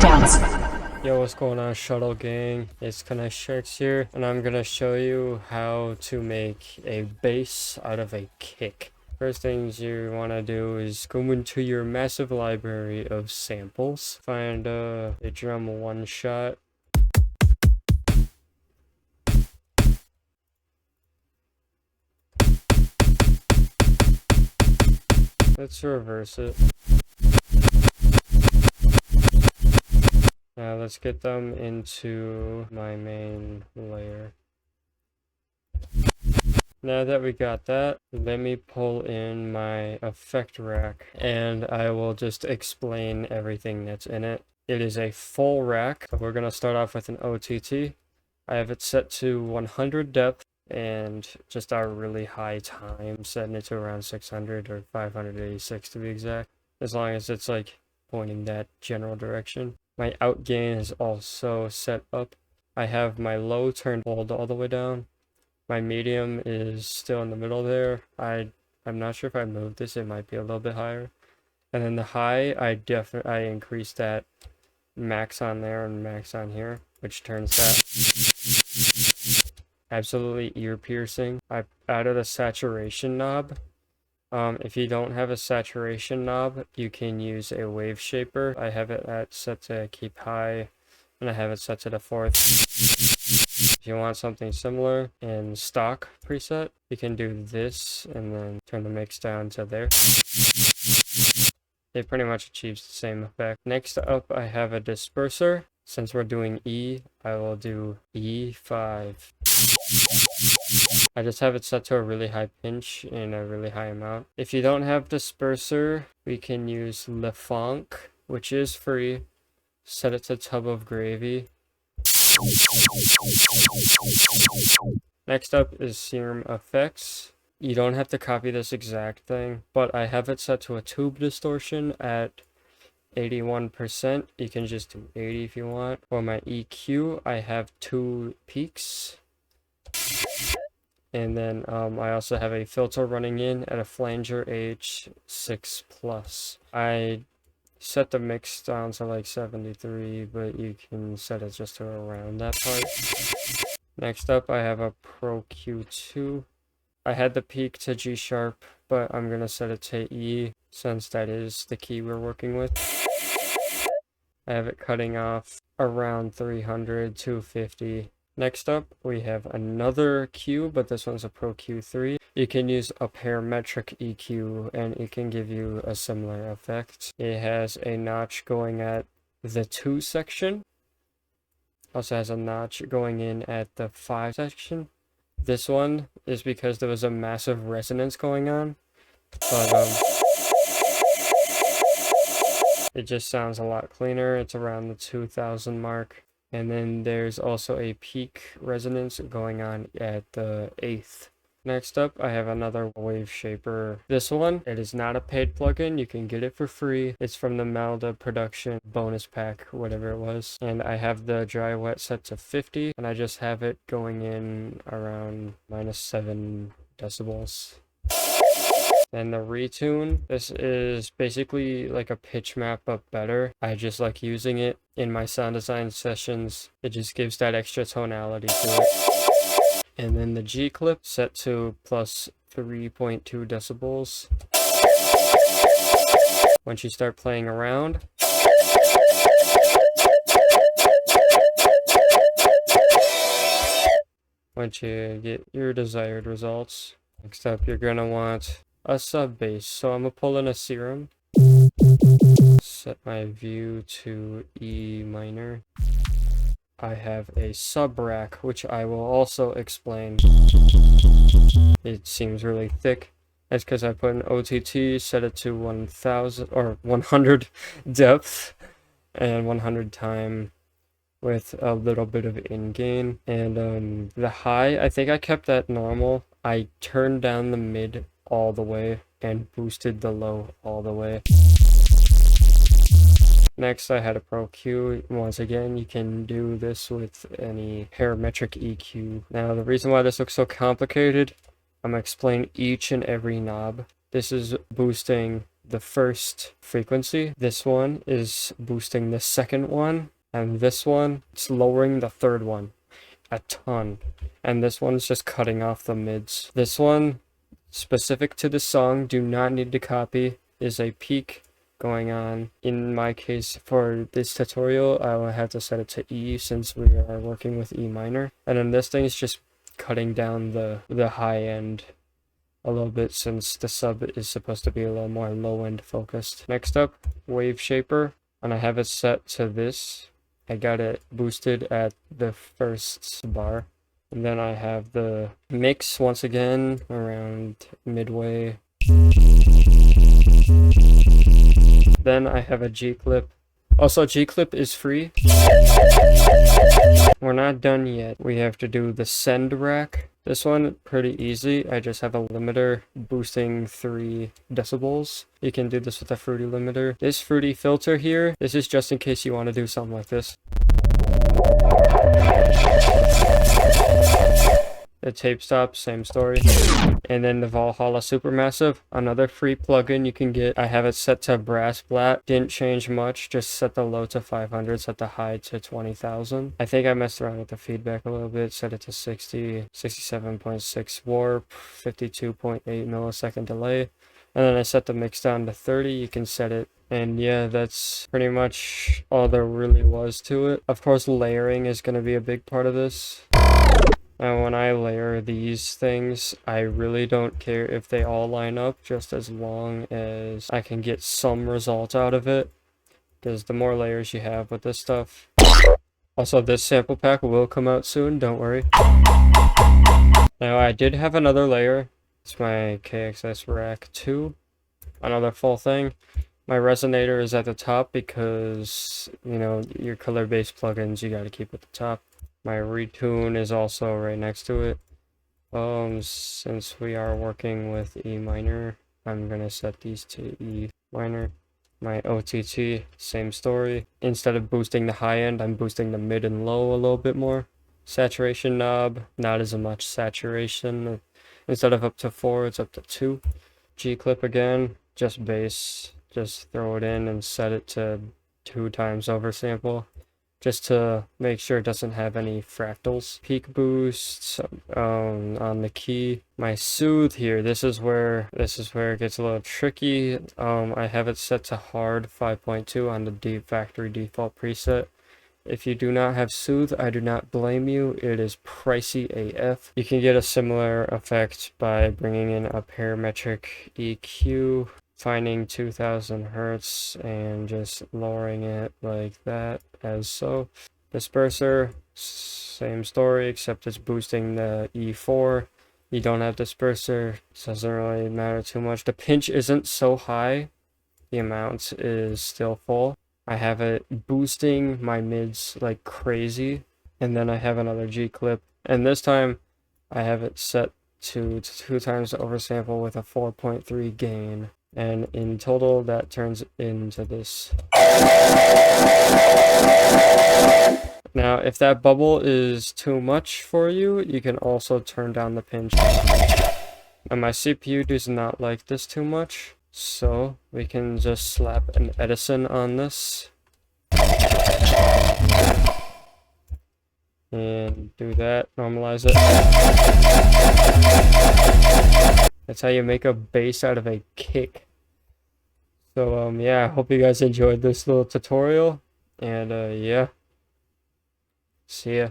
breakdowns. Yo, what's going on, Shuttle Gang? It's Konextrax here, and I'm gonna show you how to make a bass out of a kick. First things you want to do is go into your massive library of samples, find a drum one shot. Let's reverse it. Now let's get them into my main layer. Now that we got that, let me pull in my effect rack and I will just explain everything that's in it. It is a full rack. So we're going to start off with an OTT. I have it set to 100 depth and just our really high time, setting it to around 600 or 586 to be exact, as long as it's like pointing that general direction. My out gain is also set up. I have my low turned all the way down. My medium is still in the middle there. I'm not sure if I moved this, it might be a little bit higher. And then the high, I increased that max on there and max on here, which turns that absolutely ear piercing. I added a saturation knob. If you don't have a saturation knob, you can use a wave shaper. I have it set to keep high, and I have it set to the 4th. If you want something similar in stock preset, you can do this and then turn the mix down to there. It pretty much achieves the same effect. Next up, I have a disperser. Since we're doing E, I will do E5. I just have it set to a really high pinch in a really high amount. If you don't have disperser, we can use Le Funk, which is free. Set it to tub of gravy. Next up is serum effects. You don't have to copy this exact thing, but I have it set to a tube distortion at 81%. You can just do 80 if you want. For my EQ, I have 2 peaks. And then I also have a filter running in at a flanger H6+. I set the mix down to like 73, but you can set it just to around that part. Next up, I have a Pro Q2. I had the peak to G sharp, but I'm gonna set it to E since that is the key we're working with. I have it cutting off around 300, 250. Next up, we have another Q, but this one's a Pro Q3. You can use a parametric EQ, and it can give you a similar effect. It has a notch going at the 2 section. Also has a notch going in at the 5 section. This one is because there was a massive resonance going on, but it just sounds a lot cleaner. It's around the 2000 mark. And then there's also a peak resonance going on at the 8th. Next up, I have another wave shaper. This one, it is not a paid plugin. You can get it for free. It's from the Malda production bonus pack, whatever it was. And I have the dry wet set to 50, and I just have it going in around -7 decibels. And the retune, this is basically like a pitch map but better. I just like using it in my sound design sessions. It just gives that extra tonality to it. And then the G clip set to +3.2 decibels. Once you start playing around, once you get your desired results, next up you're gonna want a sub bass. So I'm gonna pull in a serum, set my view to E minor. I have a sub rack, which I will also explain. It seems really thick. That's because I put an OTT, set it to 1000 or 100 depth and 100 time with a little bit of in gain. And the high, I think I kept that normal. I turned down the mid all the way and boosted the low all the way. Next, I had a Pro Q. Once again, you can do this with any parametric EQ. Now, the reason why this looks so complicated, I'm going to explain each and every knob. This is boosting the first frequency. This one is boosting the second one, and this one, it's lowering the third one a ton. And this one's just cutting off the mids. This one, specific to the song, do not need to copy, is a peak going on. In my case, for this tutorial, I will have to set it to E since we are working with E minor. And then this thing is just cutting down the high end a little bit since the sub is supposed to be a little more low end focused. Next up, wave shaper, and I have it set to this. I got it boosted at the first bar. And then I have the mix once again around midway. Then I have a G-clip. Also, G-clip is free. We're not done yet. We have to do the send rack. This one, pretty easy. I just have a limiter boosting 3 decibels. You can do this with a fruity limiter. This fruity filter here, this is just in case you want to do something like this. The tape stop, same story. And then the Valhalla Supermassive, another free plugin you can get. I have it set to brass flat. Didn't change much, just set the low to 500, set the high to 20,000. I think I messed around with the feedback a little bit, set it to 60, 67.6 warp, 52.8 millisecond delay. And then I set the mix down to 30, you can set it. And yeah, that's pretty much all there really was to it. Of course, layering is going to be a big part of this. Now, when I layer these things, I really don't care if they all line up, just as long as I can get some result out of it. Because the more layers you have with this stuff. Also, this sample pack will come out soon, don't worry. Now, I did have another layer. It's my KXS Rack 2. Another full thing. My resonator is at the top because, you know, your color-based plugins, you gotta keep at the top. My retune is also right next to it. Since we are working with E minor, I'm gonna set these to E minor. My OTT, same story. Instead of boosting the high end, I'm boosting the mid and low a little bit more. Saturation knob, not as much saturation. Instead of up to 4, it's up to 2. G-clip again, just bass. Just throw it in and set it to 2 times oversample. Just to make sure it doesn't have any fractals. Peak boosts on the key. My soothe here, this is where it gets a little tricky. I have it set to hard 5.2 on the factory default preset. If you do not have soothe, I do not blame you. It is pricey AF. You can get a similar effect by bringing in a parametric EQ, finding 2000 hertz and just lowering it like that, as so. Disperser, same story, except it's boosting the E4. You don't have disperser, it doesn't really matter too much. The pinch isn't so high, the amount is still full. I have it boosting my mids like crazy, and then I have another G clip, and this time I have it set to 2 times the oversample with a 4.3 gain. And in total, that turns into this. Now, if that bubble is too much for you, you can also turn down the pinch. And my CPU does not like this too much, so we can just slap an Edison on this. And do that, normalize it. That's how you make a bass out of a kick. So, yeah, I hope you guys enjoyed this little tutorial. And, yeah. See ya.